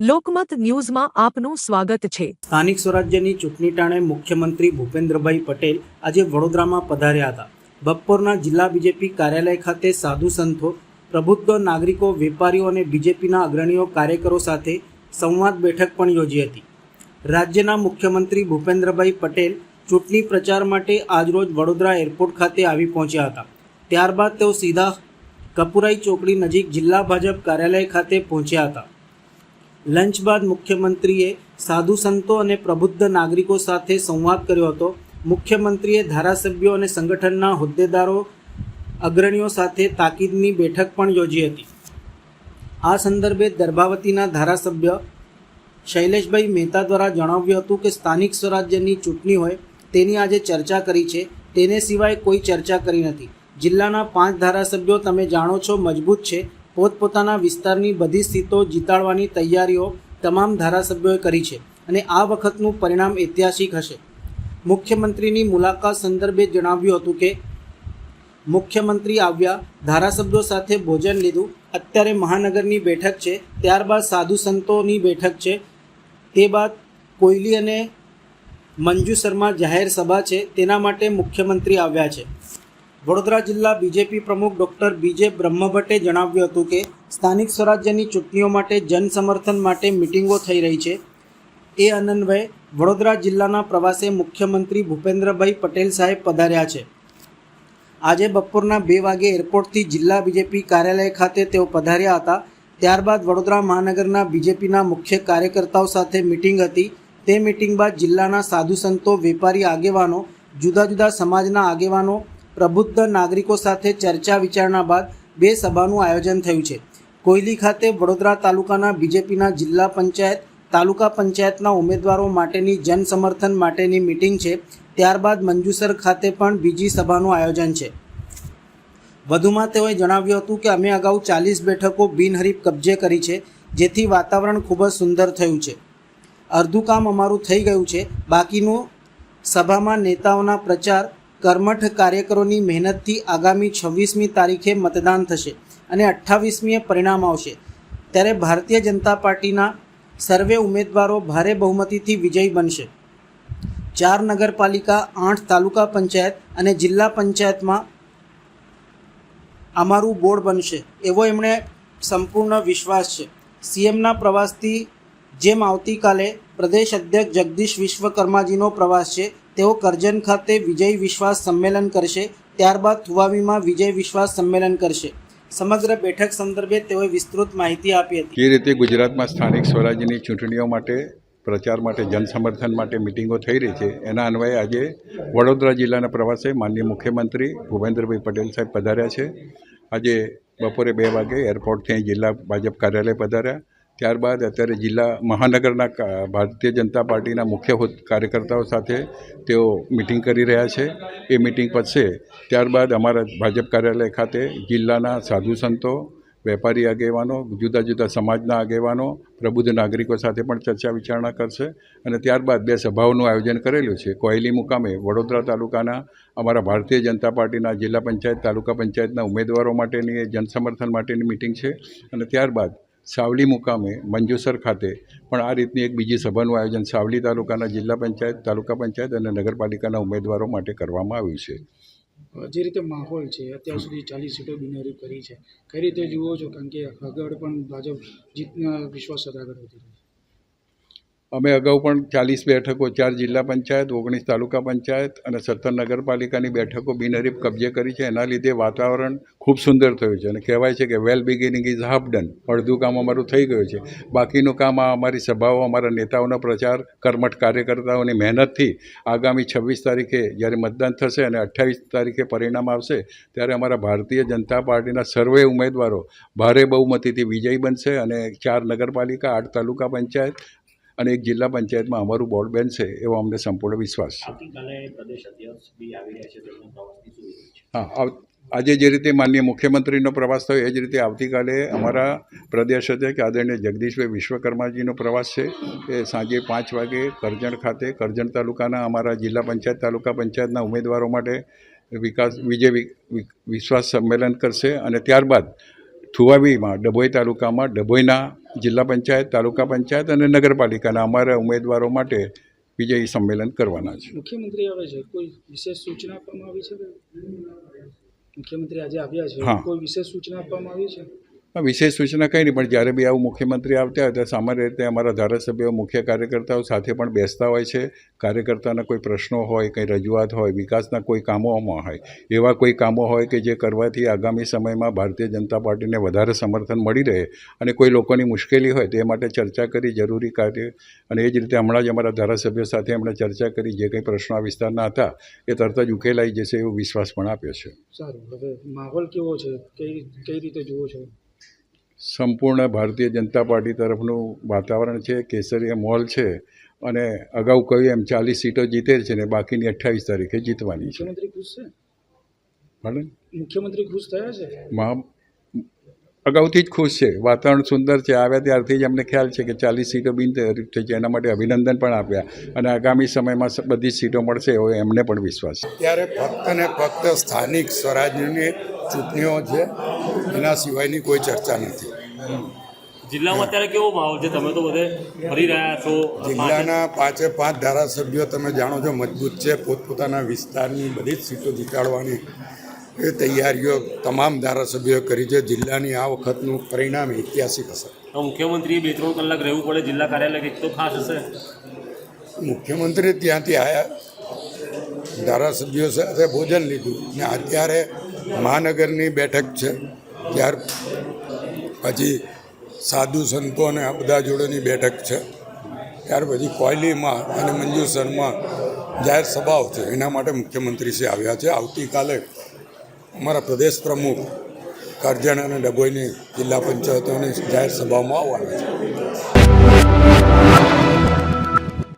લોકમત ન્યૂઝમાં આપનું સ્વાગત છે। સ્થાનિક સ્વરાજ્યની ચૂંટણી ટાણે મુખ્યમંત્રી ભૂપેન્દ્રભાઈ પટેલ આજે વડોદરામાં પધાર્યા હતા। બપોરના જિલ્લા બીજેપી કાર્યાલય ખાતે સાધુ સંતો, પ્રબુદ્ધ નાગરિકો, વેપારીઓ અને બીજેપીના અગ્રણીઓ કાર્યકરો સાથે સંવાદ બેઠક પણ યોજી હતી। રાજ્યના મુખ્યમંત્રી ભૂપેન્દ્રભાઈ પટેલ ચૂંટણી પ્રચાર માટે આજરોજ વડોદરા એરપોર્ટ ખાતે આવી પહોંચ્યા હતા। ત્યારબાદ તેઓ સીધા કપુરાઈ ચોકડી નજીક જિલ્લા ભાજપ કાર્યાલય ખાતે પહોંચ્યા હતા। લંચ બાદ મુખ્યમંત્રીએ સાધુ સંતો અને પ્રબુદ્ધ નાગરિકો સાથે સંવાદ કર્યો હતો। મુખ્યમંત્રીએ ધારાસભ્યો અને સંગઠનના હોદ્દેદારો, અગ્રણીઓ સાથે તાકીદની બેઠક પણ યોજી હતી। આ સંદર્ભે દર્ભાવતીના ધારાસભ્ય શૈલેષભાઈ મહેતા દ્વારા જણાવ્યું હતું કે સ્થાનિક સ્વરાજ્યની ચૂંટણી હોય તેની આજે ચર્ચા કરી છે, તેને સિવાય કોઈ ચર્ચા કરી નથી। જિલ્લાના 5 ધારાસભ્યો તમે જાણો છો મજબૂત છે। પોતપોતાના વિસ્તારની બધી સીટો જીતાડવાની તૈયારીઓ તમામ ધારાસભ્યોએ કરી છે અને આ વખતનું પરિણામ ઐતિહાસિક હશે। મુખ્યમંત્રીની મુલાકાત સંદર્ભે જણાવ્યું હતું કે મુખ્યમંત્રી આવ્યા, ધારાસભ્યો સાથે ભોજન લીધું, અત્યારે મહાનગરની બેઠક છે, ત્યારબાદ સાધુ સંતોની બેઠક છે, તે બાદ કોયલી અને મંજુસરમાં જાહેર સભા છે, તેના માટે મુખ્યમંત્રી આવ્યા છે। વડોદરા જિલ્લા બીજેપી પ્રમુખ ડૉક્ટર બીજે બ્રહ્મભટ્ટે જણાવ્યું હતું કે સ્થાનિક સ્વરાજ્યની ચૂંટણીઓ માટે જનસમર્થન માટે મિટિંગો થઈ રહી છે। એ અન્વયે વડોદરા જિલ્લાના પ્રવાસે મુખ્યમંત્રી ભૂપેન્દ્રભાઈ પટેલ સાહેબ પધાર્યા છે। આજે બપોરના 2 વાગે એરપોર્ટથી જિલ્લા બીજેપી કાર્યાલય ખાતે તેઓ પધાર્યા હતા। ત્યારબાદ વડોદરા મહાનગરના બીજેપીના મુખ્ય કાર્યકર્તાઓ સાથે મિટિંગ હતી। તે મિટિંગ બાદ જિલ્લાના સાધુ સંતો, વેપારી આગેવાનો, જુદા જુદા સમાજના આગેવાનો, પ્રબુદ્ધ નાગરિકો સાથે ચર્ચા વિચારણા બાદ 2 સભાનું આયોજન થયું છે। કોયલી ખાતે વડોદરા તાલુકાના બીજેપીના જિલ્લા પંચાયત, તાલુકા પંચાયતના ઉમેદવારો માટેની જનસમર્થન માટેની મિટિંગ છે। ત્યારબાદ મંજુસર ખાતે પણ બીજી સભાનું આયોજન છે। વધુમાં તેઓએ જણાવ્યું હતું કે અમે અગાઉ 40 બેઠકો બિનહરીફ કબજે કરી છે, જેથી વાતાવરણ ખૂબ જ સુંદર થયું છે। અડધું કામ અમારું થઈ ગયું છે, બાકીનું સભામાં નેતાઓના પ્રચાર, કર્મઠ કાર્યકરોની મહેનતથી આગામી 26મી તારીખે મતદાન થશે અને 28મીએ પરિણામ આવશે। ત્યારે ભારતીય જનતા પાર્ટીના સર્વે ઉમેદવારો ભારે બહુમતીથી વિજયી બનશે। 4 નગરપાલિકા, 8 તાલુકા પંચાયત અને જિલ્લા પંચાયતમાં અમારું બોર્ડ બનશે એવો એમણે સંપૂર્ણ વિશ્વાસ છે। સીએમના પ્રવાસથી જેમ આવતીકાલે પ્રદેશ અધ્યક્ષ જગદીશ વિશ્વકર્માજીનો પ્રવાસ છે, તેઓ કરજણ ખાતે વિજય વિશ્વાસ સંમેલન કરશે, ત્યારબાદ થુવાવીમાં વિજય વિશ્વાસ સંમેલન કરશે। સમગ્ર બેઠક સંદર્ભે તેઓએ વિસ્તૃત માહિતી આપી હતી। જે રીતે ગુજરાતમાં સ્થાનિક સ્વરાજ્યની ચૂંટણીઓ માટે પ્રચાર માટે જનસમર્થન માટે મિટિંગો થઈ રહી છે, એના અન્વયે આજે વડોદરા જિલ્લાના પ્રવાસે માનનીય મુખ્યમંત્રી ભૂપેન્દ્રભાઈ પટેલ સાહેબ પધાર્યા છે। આજે બપોરે 2 વાગે એરપોર્ટથી જિલ્લા ભાજપ કાર્યાલય પધાર્યા। ત્યારબાદ અત્યારે જિલ્લા મહાનગરના ભારતીય જનતા પાર્ટીના મુખ્ય કાર્યકર્તાઓ સાથે તેઓ મિટિંગ કરી રહ્યા છે। એ મિટિંગ પતશે ત્યારબાદ અમારા ભાજપ કાર્યાલય ખાતે જિલ્લાના સાધુ સંતો, વેપારી આગેવાનો, જુદા જુદા સમાજના આગેવાનો, પ્રબુદ્ધ નાગરિકો સાથે પણ ચર્ચા વિચારણા કરશે અને ત્યારબાદ 2 સભાઓનું આયોજન કરેલું છે। કોયલી મુકામે વડોદરા તાલુકાના અમારા ભારતીય જનતા પાર્ટીના જિલ્લા પંચાયત, તાલુકા પંચાયતના ઉમેદવારો માટેની જનસમર્થન માટેની મિટિંગ છે અને ત્યારબાદ સાવલી મુકામે મંજુસર ખાતે પણ આ રીતની એક બીજી સભાનું આયોજન સાવલી તાલુકાના જિલ્લા પંચાયત, તાલુકા પંચાયત અને નગરપાલિકાના ઉમેદવારો માટે કરવામાં આવ્યું છે। જે રીતે માહોલ છે, અત્યાર સુધી 40 સીટો બિનહરીફ કરી છે, કઈ રીતે જુઓ છો? કારણ કે આગળ પણ ભાજપ જીતના વિશ્વાસ સાથે આગળ વધી રહ્યું છે। અમે અગાઉ પણ 40 બેઠકો, 4 જિલ્લા પંચાયત, 19 તાલુકા પંચાયત અને 17 નગરપાલિકાની બેઠકો બિનહરીફ કબજે કરી છે। એના લીધે વાતાવરણ ખૂબ સુંદર થયું છે અને કહેવાય છે કે વેલ બિગિનિંગ ઇઝ હાફ ડન, અડધું કામ અમારું થઈ ગયું છે। બાકીનું કામ આ અમારી સભાઓ, અમારા નેતાઓનો પ્રચાર, કર્મઠ કાર્યકર્તાઓની મહેનતથી આગામી 26 તારીખે જ્યારે મતદાન થશે અને 28 તારીખે પરિણામ આવશે ત્યારે અમારા ભારતીય જનતા પાર્ટીના સર્વે ઉમેદવારો ભારે બહુમતીથી વિજયી બનશે અને 4 નગરપાલિકા, 8 તાલુકા પંચાયત અને 1 જિલ્લા પંચાયતમાં અમારું બોર્ડ બનશે એવો અમને સંપૂર્ણ વિશ્વાસ છે। હા, આજે જે રીતે માનનીય મુખ્યમંત્રીનો પ્રવાસ થયો એ જ રીતે આવતીકાલે અમારા પ્રદેશ અધ્યક્ષ આદરણીય જગદીશભાઈ વિશ્વકર્માજીનો પ્રવાસ છે। એ સાંજે 5 વાગે કરજણ ખાતે કરજણ તાલુકાના અમારા જિલ્લા પંચાયત, તાલુકા પંચાયતના ઉમેદવારો માટે વિજય વિશ્વાસ સંમેલન કરશે અને ત્યારબાદ થુવાવીમાં ડભોઈ તાલુકામાં ડભોઈના જિલ્લા પંચાયત, તાલુકા પંચાયત અને નગરપાલિકાના અમારા ઉમેદવારો માટે વિજયી સંમેલન કરવાના છે. મુખ્યમંત્રી આવે છે, કોઈ વિશેષ સૂચના આપવામાં આવી છે? મુખ્યમંત્રી આજે આવ્યા છે, હા. કોઈ વિશેષ સૂચના આપવામાં આવી છે? વિશેષ સૂચના કંઈ નહીં, પણ જ્યારે બી આવું મુખ્યમંત્રી આવતા હોય તો સામાન્ય રીતે અમારા ધારાસભ્યો, મુખ્ય કાર્યકર્તાઓ સાથે પણ બેસતા હોય છે. કાર્યકર્તાના કોઈ પ્રશ્નો હોય, કંઈ રજૂઆત હોય, વિકાસના કોઈ કામોમાં હોય, એવા કોઈ કામો હોય કે જે કરવાથી આગામી સમયમાં ભારતીય જનતા પાર્ટીને વધારે સમર્થન મળી રહે અને કોઈ લોકોની મુશ્કેલી હોય તે માટે ચર્ચા કરી જરૂરી કાર્ય. અને એ જ રીતે હમણાં જ અમારા ધારાસભ્યો સાથે એમણે ચર્ચા કરી, જે કંઈ પ્રશ્નો આ વિસ્તારના હતા એ તરત જ ઉકેલાઈ જશે એવો વિશ્વાસ પણ આપ્યો છે. સારું, હવે માહોલ કેવો છે, કઈ રીતે જુઓ છો? સંપૂર્ણ ભારતીય જનતા પાર્ટી તરફનું વાતાવરણ છે, કેસરીય માહોલ છે અને અગાઉ કહ્યું એમ 40 સીટો જીતે છે ને બાકીની 28 તારીખે જીતવાની છે. મુખ્યમંત્રી ખુશ છે? બરાબર, મુખ્યમંત્રી ખુશ થયા છે? અગાઉથી જ ખુશ છે. વાતાવરણ સુંદર છે. આવ્યા ત્યારથી જ અમને ખ્યાલ છે કે 40 સીટો બિનહરીફ થઈ છે. એના માટે અભિનંદન પણ આપ્યા અને આગામી સમયમાં બધી જ સીટો મળશે એવો એમને પણ વિશ્વાસ છે. ત્યારે ફક્ત ને ફક્ત સ્થાનિક સ્વરાજ્યની ચૂંટણીઓ છે, એના સિવાયની કોઈ ચર્ચા નથી. જિલ્લામાં અત્યારે કેવો માહોલ છે? તમે તો બધે ફરી રહ્યા છો. જિલ્લાના 5 ધારાસભ્યો તમે જાણો છો મજબૂત છે. પોતપોતાના વિસ્તારની બધી જ સીટો જીતાડવાની એ તૈયારીઓ તમામ ધારાસભ્યોએ કરી છે. જિલ્લાની આ વખતનું પરિણામ ઐતિહાસિક હશે. મુખ્યમંત્રી 2-3 કલાક રહેવું પડે જિલ્લા કાર્યાલય, કંઈક તો ખાસ હશે. મુખ્યમંત્રી ત્યાંથી આવ્યા, ધારાસભ્યો સાથે ભોજન લીધું ને અત્યારે મહાનગરની બેઠક છે, ત્યાર પછી સાધુ સંતો અને આ બધા જોડેની બેઠક છે, ત્યાર પછી કોયલીમાં અને મંજુસરમાં જાહેર સભાઓ છે. એના માટે મુખ્યમંત્રીશ્રી આવ્યા છે. આવતીકાલે અમારા પ્રદેશ પ્રમુખ કરજણ અને ડભોઈની જિલ્લા પંચાયતોની જાહેર સભાઓમાં આવવાના છે.